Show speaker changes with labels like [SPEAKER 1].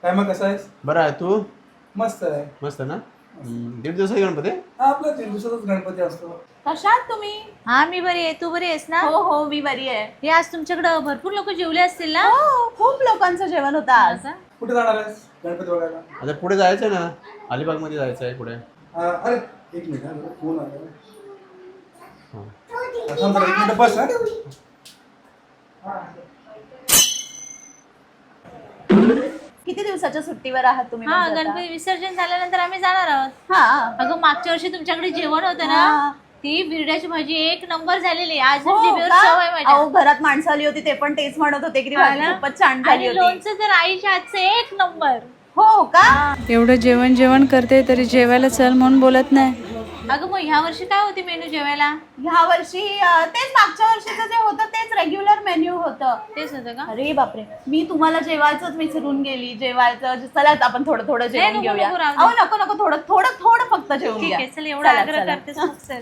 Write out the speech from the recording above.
[SPEAKER 1] काय मग कसा आहेस?
[SPEAKER 2] बरं आहे तू?
[SPEAKER 1] मस्त आहे.
[SPEAKER 2] मस्त ना? दीड दिवसाचा गणपती?
[SPEAKER 1] हा आपला 3 दिवसाचाच गणपती असतो.
[SPEAKER 3] कशात तुम्ही?
[SPEAKER 4] हा मी बरी आहे. तू बरी आहेस ना?
[SPEAKER 3] हो हो मी बरी आहे.
[SPEAKER 4] हे आज तुमच्याकडे भरपूर लोक जेवले असतील ना?
[SPEAKER 3] हो खूप लोकांचं जेवण होतं आज.
[SPEAKER 1] कुठे जाणार आहेस गणपती बघायला?
[SPEAKER 2] आता पुढे जायचं ना, अलिबाग मध्ये जायचं आहे पुढे.
[SPEAKER 1] अरे एक मिनिट हा, मला फोन आला.
[SPEAKER 2] हा.
[SPEAKER 1] थांब जरा, एक मिनिट बस हा.
[SPEAKER 3] किती दिवसाच्या सुट्टीवर आहात तुम्ही?
[SPEAKER 4] हा
[SPEAKER 3] म्हणजे आता?
[SPEAKER 4] गणपती विसर्जन झाल्यानंतर आम्ही जाणार आहोत.
[SPEAKER 3] हा
[SPEAKER 4] अगं मागच्या वर्षी तुमच्याकडे जेवण होतं
[SPEAKER 3] हा.
[SPEAKER 4] ना, ती बिरड्याची भाजी एक नंबर झालेली. आज
[SPEAKER 3] हो
[SPEAKER 4] जिभेवर
[SPEAKER 3] का?
[SPEAKER 4] चव आहे माझ्या.
[SPEAKER 3] अहो घरात माणसं आली होती ते पण तेच म्हणत होते की ती
[SPEAKER 4] हा
[SPEAKER 3] भाजी
[SPEAKER 4] ना?
[SPEAKER 3] खूपच छान झाली
[SPEAKER 4] आणि
[SPEAKER 3] होती.
[SPEAKER 4] लोणचं तर आईच्या हातचं एक नंबर.
[SPEAKER 3] हो का?
[SPEAKER 5] एवढं जेवण जेवण करते तरी जेवायला चल म्हणून बोलत नाही.
[SPEAKER 4] अगं मग ह्या वर्षी काय होती मेनू जेवायला?
[SPEAKER 3] ह्या वर्षी तेच मागच्या वर्षीचं जे होतं तेच रेग्युलर मेन्यू होतं.
[SPEAKER 4] तेच होतं का?
[SPEAKER 3] अरे बापरे, मी तुम्हाला जेवायचंच विसरून गेली. जेवायचं चला आपण थोडं थोडं जेवण
[SPEAKER 4] नको,
[SPEAKER 3] घेऊया.
[SPEAKER 4] नको, राहू दे.
[SPEAKER 3] अहो नको नको थोडं थोडं थोडं फक्त जेवून
[SPEAKER 4] ठीक
[SPEAKER 3] घ्या.
[SPEAKER 4] आहे चल, एवढा
[SPEAKER 3] चला,
[SPEAKER 4] आग्रह
[SPEAKER 3] चला.
[SPEAKER 4] करतेस मग चल.